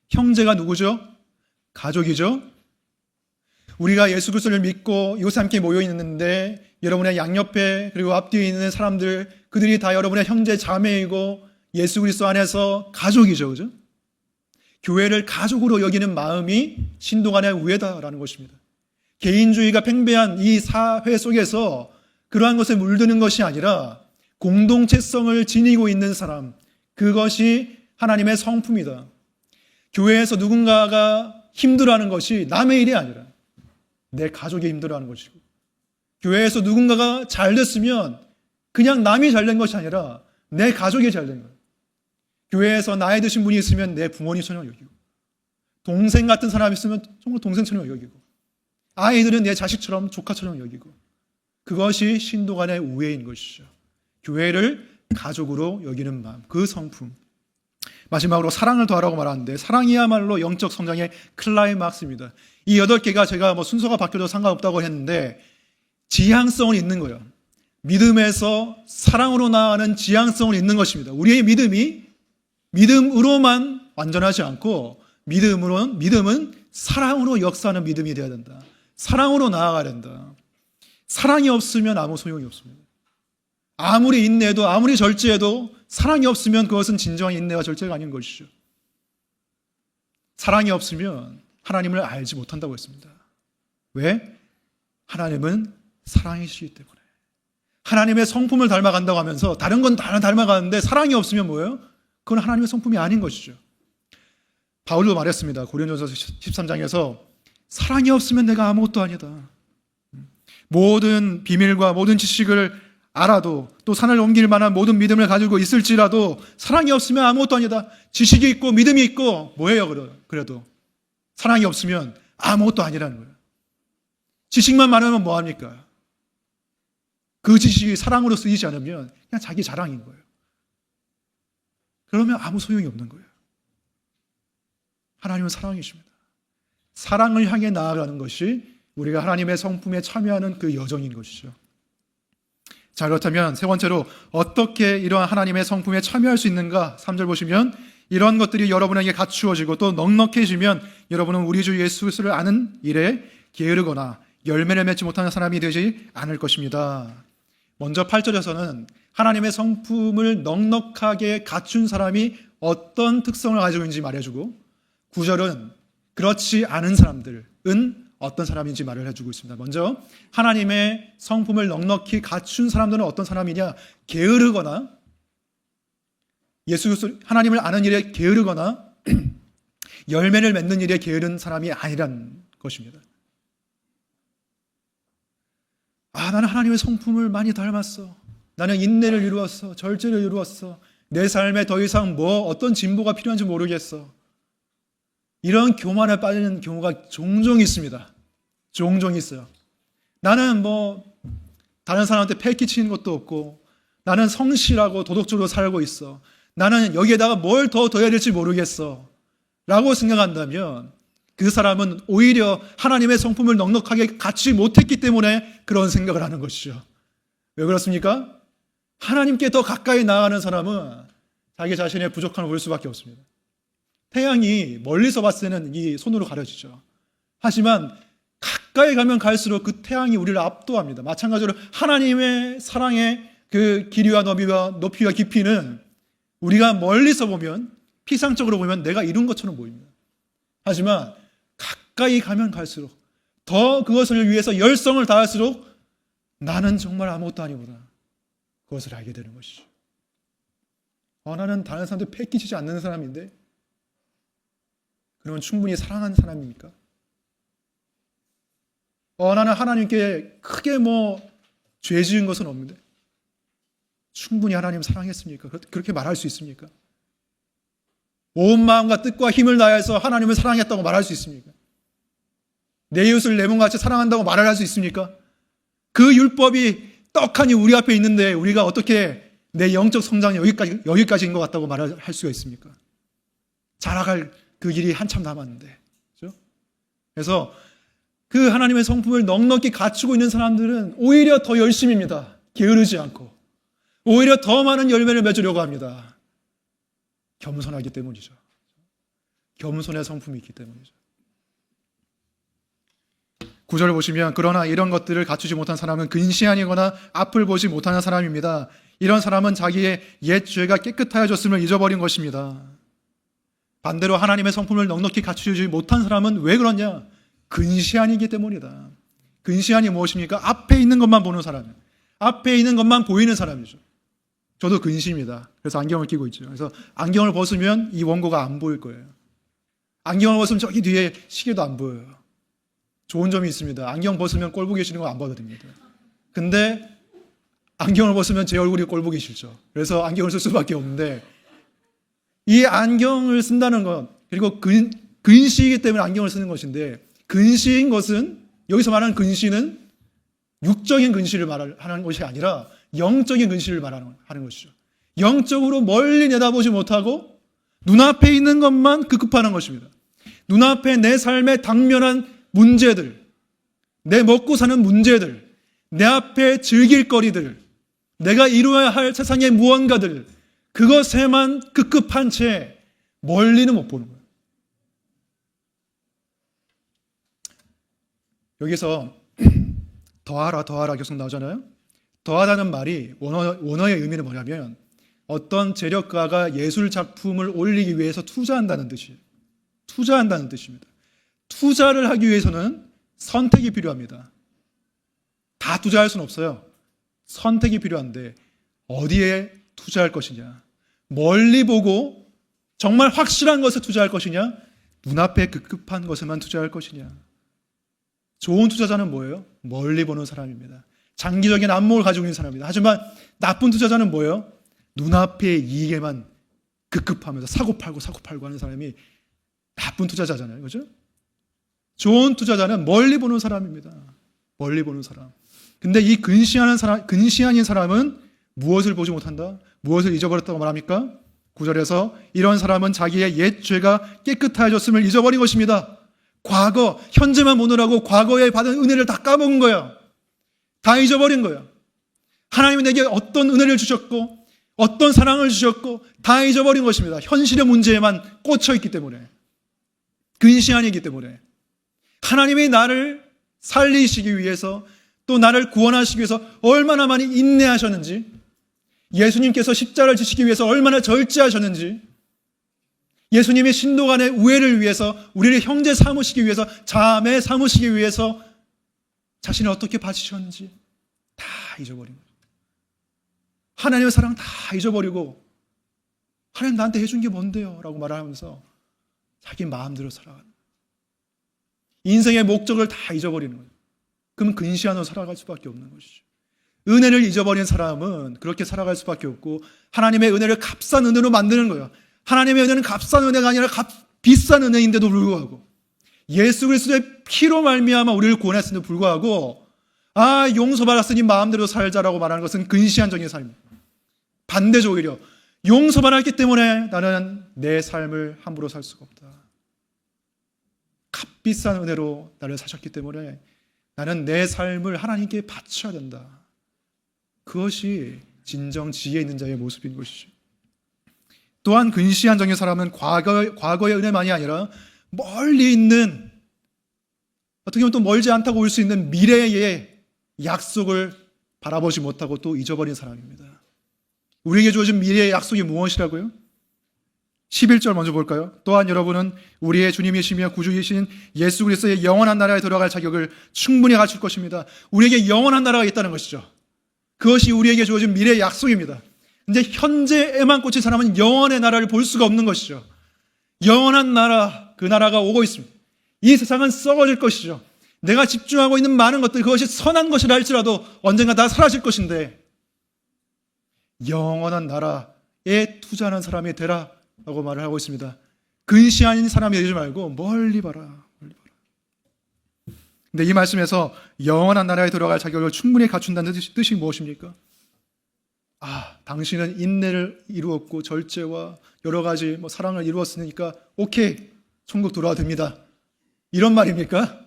형제가 누구죠? 가족이죠. 우리가 예수 그리스도를 믿고 이웃 함께 모여 있는데 여러분의 양옆에 그리고 앞뒤에 있는 사람들 그들이 다 여러분의 형제 자매이고 예수 그리스도 안에서 가족이죠. 그죠? 교회를 가족으로 여기는 마음이 신도 간의 우애다라는 것입니다. 개인주의가 팽배한 이 사회 속에서 그러한 것에 물드는 것이 아니라 공동체성을 지니고 있는 사람, 그것이 하나님의 성품이다. 교회에서 누군가가 힘들어하는 것이 남의 일이 아니라 내 가족이 힘들어하는 것이고, 교회에서 누군가가 잘 됐으면 그냥 남이 잘 된 것이 아니라 내 가족이 잘 된 거예요. 교회에서 나이 드신 분이 있으면 내 부모님처럼 여기고, 동생 같은 사람이 있으면 정말 동생처럼 여기고, 아이들은 내 자식처럼 조카처럼 여기고, 그것이 신도 간의 우애인 것이죠. 교회를 가족으로 여기는 마음, 그 성품. 마지막으로 사랑을 더하라고 말하는데 사랑이야말로 영적 성장의 클라이막스입니다. 이 8개가 제가 순서가 바뀌어도 상관없다고 했는데 지향성은 있는 거예요. 믿음에서 사랑으로 나아가는 지향성은 있는 것입니다. 우리의 믿음이 믿음으로만 완전하지 않고 믿음은 사랑으로 역사하는 믿음이 되어야 된다. 사랑으로 나아가야 된다. 사랑이 없으면 아무 소용이 없습니다. 아무리 인내해도 아무리 절제해도 사랑이 없으면 그것은 진정한 인내와 절제가 아닌 것이죠. 사랑이 없으면 하나님을 알지 못한다고 했습니다. 왜? 하나님은 사랑이시기 때문에. 하나님의 성품을 닮아간다고 하면서 다른 건 다 닮아가는데 사랑이 없으면 뭐예요? 그건 하나님의 성품이 아닌 것이죠. 바울도 말했습니다. 고린도전서 13장에서 사랑이 없으면 내가 아무것도 아니다. 모든 비밀과 모든 지식을 알아도 또 산을 옮길 만한 모든 믿음을 가지고 있을지라도 사랑이 없으면 아무것도 아니다. 지식이 있고 믿음이 있고 뭐예요? 그래도 사랑이 없으면 아무것도 아니라는 거예요. 지식만 많으면 뭐합니까? 그 지식이 사랑으로 쓰이지 않으면 그냥 자기 자랑인 거예요. 그러면 아무 소용이 없는 거예요. 하나님은 사랑이십니다. 사랑을 향해 나아가는 것이 우리가 하나님의 성품에 참여하는 그 여정인 것이죠. 자, 그렇다면 세 번째로 어떻게 이러한 하나님의 성품에 참여할 수 있는가? 3절 보시면 이런 것들이 여러분에게 갖추어지고 또 넉넉해지면 여러분은 우리 주 예수 그리스도를 아는 일에 게으르거나 열매를 맺지 못하는 사람이 되지 않을 것입니다. 먼저 8절에서는 하나님의 성품을 넉넉하게 갖춘 사람이 어떤 특성을 가지고 있는지 말해주고 9절은 그렇지 않은 사람들은 어떤 사람인지 말을 해주고 있습니다. 먼저 하나님의 성품을 넉넉히 갖춘 사람들은 어떤 사람이냐? 게으르거나 예수 그리스도 하나님을 아는 일에 게으르거나 열매를 맺는 일에 게으른 사람이 아니란 것입니다. 나는 하나님의 성품을 많이 닮았어. 나는 인내를 이루었어. 절제를 이루었어. 내 삶에 더 이상 어떤 진보가 필요한지 모르겠어. 이런 교만에 빠지는 경우가 종종 있습니다. 종종 있어요. 나는 다른 사람한테 패 끼치는 것도 없고 나는 성실하고 도덕적으로 살고 있어. 나는 여기에다가 뭘 더 더해야 될지 모르겠어. 라고 생각한다면 그 사람은 오히려 하나님의 성품을 넉넉하게 갖지 못했기 때문에 그런 생각을 하는 것이죠. 왜 그렇습니까? 하나님께 더 가까이 나아가는 사람은 자기 자신의 부족함을 볼 수밖에 없습니다. 태양이 멀리서 봤을 때는 이 손으로 가려지죠. 하지만 가까이 가면 갈수록 그 태양이 우리를 압도합니다. 마찬가지로 하나님의 사랑의 그 길이와 높이와 깊이는 우리가 멀리서 보면, 피상적으로 보면 내가 이룬 것처럼 보입니다. 하지만 가까이 가면 갈수록, 더 그것을 위해서 열성을 다할수록 나는 정말 아무것도 아니구나, 그것을 알게 되는 것이죠. 나는 다른 사람들 패 끼치지 않는 사람인데, 그러면 충분히 사랑하는 사람입니까? 나는 하나님께 크게 죄 지은 것은 없는데 충분히 하나님 사랑했습니까? 그렇게 말할 수 있습니까? 온 마음과 뜻과 힘을 다해서 하나님을 사랑했다고 말할 수 있습니까? 내 이웃을 내 몸같이 사랑한다고 말을 할 수 있습니까? 그 율법이 떡하니 우리 앞에 있는데 우리가 어떻게 내 영적 성장이 여기까지인 것 같다고 말할 수가 있습니까? 자라갈 그 길이 한참 남았는데. 그렇죠? 그래서 그 하나님의 성품을 넉넉히 갖추고 있는 사람들은 오히려 더 열심입니다. 게으르지 않고. 오히려 더 많은 열매를 맺으려고 합니다. 겸손하기 때문이죠. 겸손의 성품이 있기 때문이죠. 9절을 보시면, 그러나 이런 것들을 갖추지 못한 사람은 근시안이거나 앞을 보지 못하는 사람입니다. 이런 사람은 자기의 옛 죄가 깨끗하여졌음을 잊어버린 것입니다. 반대로 하나님의 성품을 넉넉히 갖추지 못한 사람은 왜 그러냐? 근시안이기 때문이다. 근시안이 무엇입니까? 앞에 있는 것만 보는 사람이에요. 앞에 있는 것만 보이는 사람이죠. 저도 근시입니다. 그래서 안경을 끼고 있죠. 그래서 안경을 벗으면 이 원고가 안 보일 거예요. 안경을 벗으면 저기 뒤에 시계도 안 보여요. 좋은 점이 있습니다. 안경 벗으면 꼴 보기 싫은 거 안 봐도 됩니다. 근데 안경을 벗으면 제 얼굴이 꼴 보기 싫죠. 그래서 안경을 쓸 수밖에 없는데, 이 안경을 쓴다는 것, 그리고 근시이기 때문에 안경을 쓰는 것인데, 근시인 것은, 여기서 말하는 근시는 육적인 근시를 말하는 것이 아니라 영적인 근시를 말하는 것이죠. 영적으로 멀리 내다보지 못하고 눈앞에 있는 것만 급급하는 것입니다. 눈앞에 내 삶에 당면한 문제들, 내 먹고 사는 문제들, 내 앞에 즐길 거리들, 내가 이루어야 할 세상의 무언가들, 그것에만 급급한 채 멀리는 못 보는 거예요. 여기서 더하라 계속 나오잖아요. 더하다는 말이 원어의 의미는 뭐냐면, 어떤 재력가가 예술 작품을 올리기 위해서 투자한다는 뜻이에요. 투자한다는 뜻입니다. 투자를 하기 위해서는 선택이 필요합니다. 다 투자할 수는 없어요. 선택이 필요한데 어디에 투자할 것이냐, 멀리 보고 정말 확실한 것에 투자할 것이냐, 눈앞에 급급한 것에만 투자할 것이냐. 좋은 투자자는 뭐예요? 멀리 보는 사람입니다. 장기적인 안목을 가지고 있는 사람입니다. 하지만 나쁜 투자자는 뭐예요? 눈앞의 이익에만 급급하면서 사고팔고 하는 사람이 나쁜 투자자잖아요. 그죠? 좋은 투자자는 멀리 보는 사람입니다. 멀리 보는 사람. 근데 이 근시안인 사람은 무엇을 보지 못한다? 무엇을 잊어버렸다고 말합니까? 9절에서 이런 사람은 자기의 옛 죄가 깨끗하여졌음을 잊어버린 것입니다. 과거, 현재만 보느라고 과거에 받은 은혜를 다 까먹은 거예요. 다 잊어버린 거예요. 하나님이 내게 어떤 은혜를 주셨고 어떤 사랑을 주셨고 다 잊어버린 것입니다. 현실의 문제에만 꽂혀있기 때문에, 근시안이기 때문에. 하나님이 나를 살리시기 위해서, 또 나를 구원하시기 위해서 얼마나 많이 인내하셨는지, 예수님께서 십자가를 지시기 위해서 얼마나 절제하셨는지, 예수님이 신도 간의 우애를 위해서, 우리를 형제 삼으시기 위해서, 자매 삼으시기 위해서 자신을 어떻게 바치셨는지 다 잊어버린 거예요. 하나님의 사랑 다 잊어버리고, 하나님 나한테 해준 게 뭔데요? 라고 말하면서 자기 마음대로 살아가는 거예요. 인생의 목적을 다 잊어버리는 거예요. 그럼 근시안으로 살아갈 수밖에 없는 것이죠. 은혜를 잊어버린 사람은 그렇게 살아갈 수밖에 없고, 하나님의 은혜를 값싼 은혜로 만드는 거예요. 하나님의 은혜는 값싼 은혜가 아니라 비싼 은혜인데도 불구하고, 예수 그리스도의 피로 말미암아 우리를 구원했음에도 불구하고, 용서받았으니 마음대로 살자라고 말하는 것은 근시안적인 삶입니다. 반대죠. 오히려 용서받았기 때문에 나는 내 삶을 함부로 살 수가 없다. 값비싼 은혜로 나를 사셨기 때문에 나는 내 삶을 하나님께 바쳐야 된다. 그것이 진정 지혜 있는 자의 모습인 것이죠. 또한 근시한 정의 사람은 과거의 은혜만이 아니라 멀리 있는, 어떻게 보면 또 멀지 않다고 볼 수 있는 미래의 약속을 바라보지 못하고 또 잊어버린 사람입니다. 우리에게 주어진 미래의 약속이 무엇이라고요? 11절 먼저 볼까요? 또한 여러분은 우리의 주님이시며 구주이신 예수 그리스도의 영원한 나라에 들어갈 자격을 충분히 갖출 것입니다. 우리에게 영원한 나라가 있다는 것이죠. 그것이 우리에게 주어진 미래의 약속입니다. 근데 현재에만 꽂힌 사람은 영원의 나라를 볼 수가 없는 것이죠. 영원한 나라, 그 나라가 오고 있습니다. 이 세상은 썩어질 것이죠. 내가 집중하고 있는 많은 것들, 그것이 선한 것이라 할지라도 언젠가 다 사라질 것인데, 영원한 나라에 투자하는 사람이 되라 라고 말을 하고 있습니다. 근시한 사람이 되지 말고 멀리 봐라, 멀리 봐라. 근데 이 말씀에서 영원한 나라에 들어갈 자격을 충분히 갖춘다는 뜻이 무엇입니까? 당신은 인내를 이루었고 절제와 여러 가지 사랑을 이루었으니까 오케이, 천국 들어와도 됩니다, 이런 말입니까?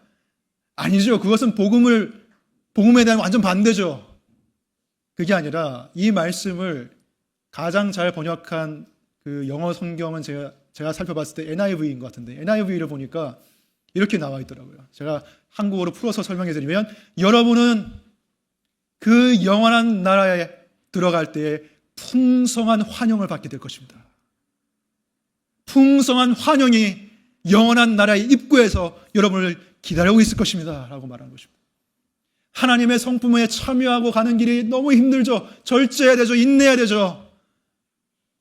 아니죠. 그것은 복음에 대한 완전 반대죠. 그게 아니라 이 말씀을 가장 잘 번역한 그 영어 성경은 제가 살펴봤을 때 NIV인 것 같은데, NIV를 보니까 이렇게 나와 있더라고요. 제가 한국어로 풀어서 설명해 드리면, 여러분은 그 영원한 나라에 들어갈 때에 풍성한 환영을 받게 될 것입니다. 풍성한 환영이 영원한 나라의 입구에서 여러분을 기다리고 있을 것입니다 라고 말하는 것입니다. 하나님의 성품에 참여하고 가는 길이 너무 힘들죠. 절제해야 되죠. 인내해야 되죠.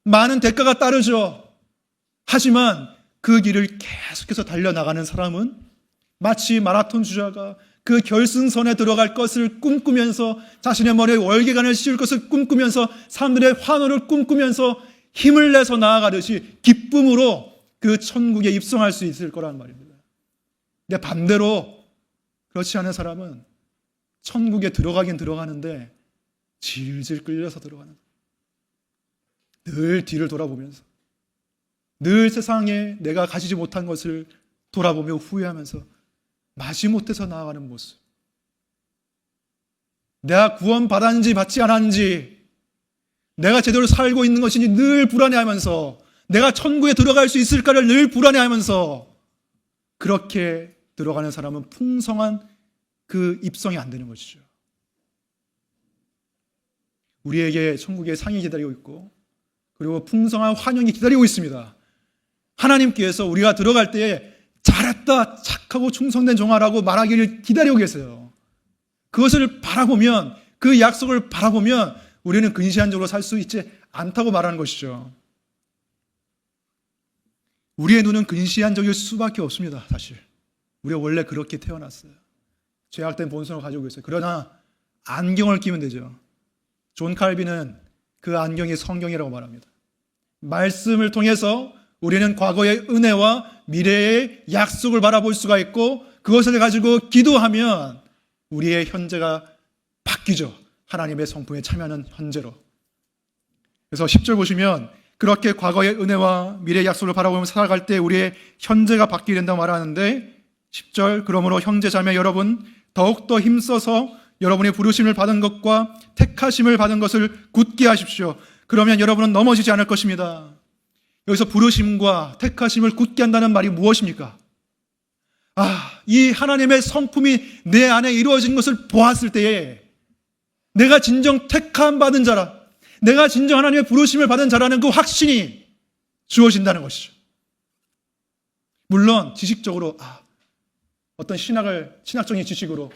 많은 대가가 따르죠. 하지만 그 길을 계속해서 달려나가는 사람은 마치 마라톤 주자가 그 결승선에 들어갈 것을 꿈꾸면서, 자신의 머리에 월계관을 씌울 것을 꿈꾸면서, 사람들의 환호를 꿈꾸면서 힘을 내서 나아가듯이 기쁨으로 그 천국에 입성할 수 있을 거라는 말입니다. 근데 반대로 그렇지 않은 사람은 천국에 들어가긴 들어가는데 질질 끌려서 들어가는, 늘 뒤를 돌아보면서, 늘 세상에 내가 가지지 못한 것을 돌아보며 후회하면서 마지못해서 나아가는 모습, 내가 구원 받았는지 받지 않았는지, 내가 제대로 살고 있는 것인지 늘 불안해하면서, 내가 천국에 들어갈 수 있을까를 늘 불안해하면서 그렇게 들어가는 사람은 풍성한 그 입성이 안 되는 것이죠. 우리에게 천국의 상이 기다리고 있고, 그리고 풍성한 환영이 기다리고 있습니다. 하나님께서 우리가 들어갈 때에 잘했다, 착하고 충성된 종아라고 말하기를 기다리고 계세요. 그것을 바라보면, 그 약속을 바라보면 우리는 근시안적으로 살 수 있지 않다고 말하는 것이죠. 우리의 눈은 근시안적일 수밖에 없습니다. 사실 우리가 원래 그렇게 태어났어요. 죄악된 본성을 가지고 있어요. 그러나 안경을 끼면 되죠. 존 칼빈은 그 안경이 성경이라고 말합니다. 말씀을 통해서 우리는 과거의 은혜와 미래의 약속을 바라볼 수가 있고, 그것을 가지고 기도하면 우리의 현재가 바뀌죠. 하나님의 성품에 참여하는 현재로. 그래서 10절 보시면, 그렇게 과거의 은혜와 미래의 약속을 바라보며 살아갈 때 우리의 현재가 바뀌게 된다고 말하는데, 10절, 그러므로 형제자매 여러분, 더욱더 힘써서 여러분의 부르심을 받은 것과 택하심을 받은 것을 굳게 하십시오. 그러면 여러분은 넘어지지 않을 것입니다. 여기서 부르심과 택하심을 굳게 한다는 말이 무엇입니까? 이 하나님의 성품이 내 안에 이루어진 것을 보았을 때에 내가 진정 택함 받은 자라, 내가 진정 하나님의 부르심을 받은 자라는 그 확신이 주어진다는 것이죠. 물론 지식적으로 어떤 신학적인 지식으로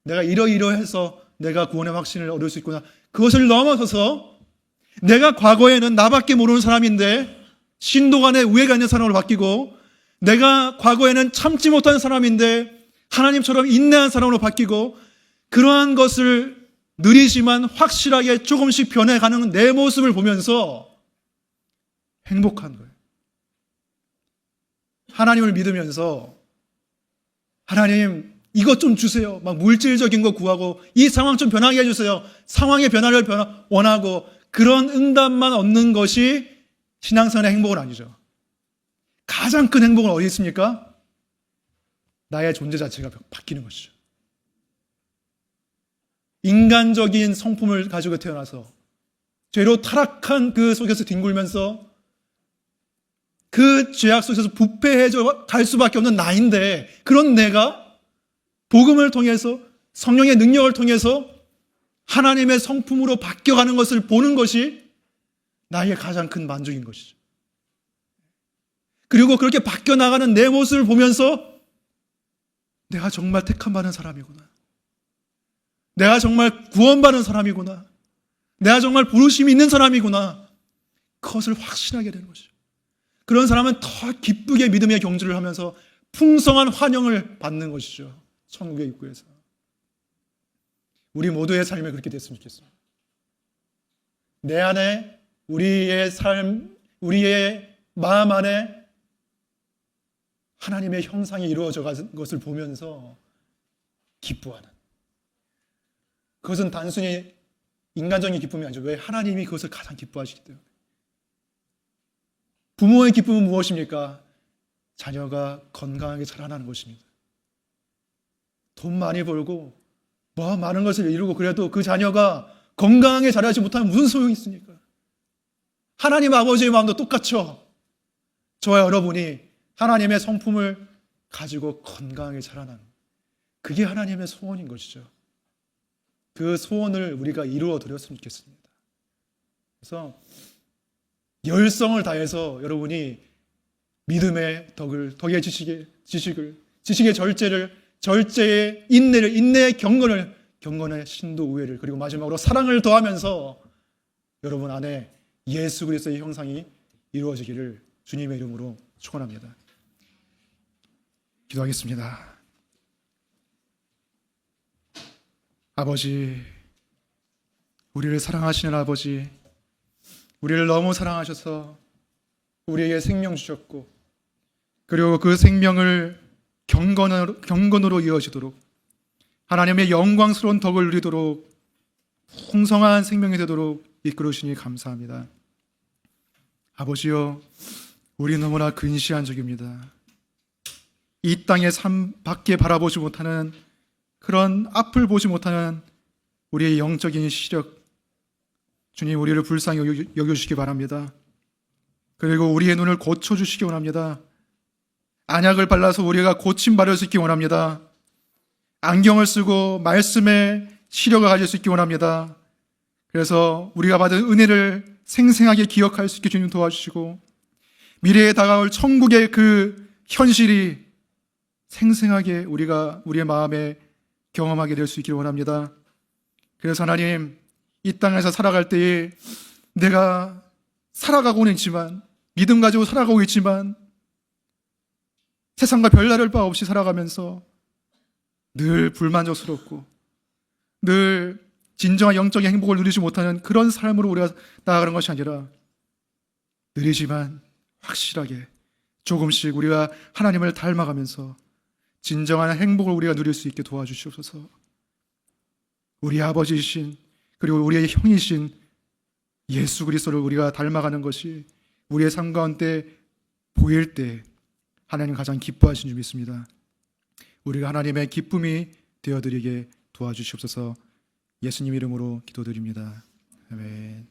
내가 이러이러해서 내가 구원의 확신을 얻을 수 있구나, 그것을 넘어서서 내가 과거에는 나밖에 모르는 사람인데 신도 간에 우애가 있는 사람으로 바뀌고, 내가 과거에는 참지 못한 사람인데 하나님처럼 인내한 사람으로 바뀌고, 그러한 것을 느리지만 확실하게 조금씩 변해가는 내 모습을 보면서 행복한 거예요. 하나님을 믿으면서 하나님 이것 좀 주세요, 막 물질적인 거 구하고 이 상황 좀 변하게 해주세요, 상황의 변화를 원하고 그런 응답만 얻는 것이 신앙생활의 행복은 아니죠. 가장 큰 행복은 어디 있습니까? 나의 존재 자체가 바뀌는 것이죠. 인간적인 성품을 가지고 태어나서 죄로 타락한 그 속에서 뒹굴면서 그 죄악 속에서 부패해져 갈 수밖에 없는 나인데, 그런 내가 복음을 통해서, 성령의 능력을 통해서 하나님의 성품으로 바뀌어가는 것을 보는 것이 나의 가장 큰 만족인 것이죠. 그리고 그렇게 바뀌어 나가는 내 모습을 보면서 내가 정말 택함받은 사람이구나, 내가 정말 구원받은 사람이구나, 내가 정말 부르심이 있는 사람이구나, 그것을 확신하게 되는 것이죠. 그런 사람은 더 기쁘게 믿음의 경주를 하면서 풍성한 환영을 받는 것이죠. 천국의 입구에서. 우리 모두의 삶이 그렇게 됐으면 좋겠습니다. 내 안에, 우리의 삶, 우리의 마음 안에 하나님의 형상이 이루어져 가는 것을 보면서 기뻐하는, 그것은 단순히 인간적인 기쁨이 아니죠. 왜? 하나님이 그것을 가장 기뻐하시기 때문에. 부모의 기쁨은 무엇입니까? 자녀가 건강하게 자라나는 것입니다. 돈 많이 벌고 많은 것을 이루고 그래도 그 자녀가 건강하게 자라지 못하면 무슨 소용이 있습니까? 하나님 아버지의 마음도 똑같죠. 저와 여러분이 하나님의 성품을 가지고 건강하게 자라나는, 그게 하나님의 소원인 것이죠. 그 소원을 우리가 이루어 드렸으면 좋겠습니다. 그래서 열성을 다해서 여러분이 믿음의 덕의 지식의 절제의 인내의 경건의 신도 우애를, 그리고 마지막으로 사랑을 더하면서 여러분 안에 예수 그리스도의 형상이 이루어지기를 주님의 이름으로 축원합니다. 기도하겠습니다. 아버지, 우리를 사랑하시는 아버지, 우리를 너무 사랑하셔서 우리에게 생명 주셨고, 그리고 그 생명을 경건으로 이어지도록, 하나님의 영광스러운 덕을 누리도록, 풍성한 생명이 되도록 이끌으시니 감사합니다. 아버지여, 우리 너무나 근시한 적입니다. 이 땅의 삶 밖에 바라보지 못하는, 그런 앞을 보지 못하는 우리의 영적인 시력, 주님, 우리를 불쌍히 여겨주시기 바랍니다. 그리고 우리의 눈을 고쳐주시기 원합니다. 안약을 발라서 우리가 고침받을 수 있기 원합니다. 안경을 쓰고 말씀의 시력을 가질 수 있기 원합니다. 그래서 우리가 받은 은혜를 생생하게 기억할 수 있게 주님 도와주시고, 미래에 다가올 천국의 그 현실이 생생하게 우리의 마음에 경험하게 될 수 있기를 원합니다. 그래서 하나님, 이 땅에서 살아갈 때에 내가 살아가고는 있지만, 믿음 가지고 살아가고 있지만, 세상과 별다를 바 없이 살아가면서 늘 불만족스럽고 늘 진정한 영적인 행복을 누리지 못하는 그런 삶으로 우리가 나아가는 것이 아니라, 느리지만 확실하게 조금씩 우리가 하나님을 닮아가면서 진정한 행복을 우리가 누릴 수 있게 도와주시옵소서. 우리 아버지이신, 그리고 우리의 형이신 예수 그리스도를 우리가 닮아가는 것이 우리의 삶 가운데 보일 때 하나님 가장 기뻐하신 줄 믿습니다. 우리가 하나님의 기쁨이 되어드리게 도와주시옵소서. 예수님 이름으로 기도드립니다. 아멘.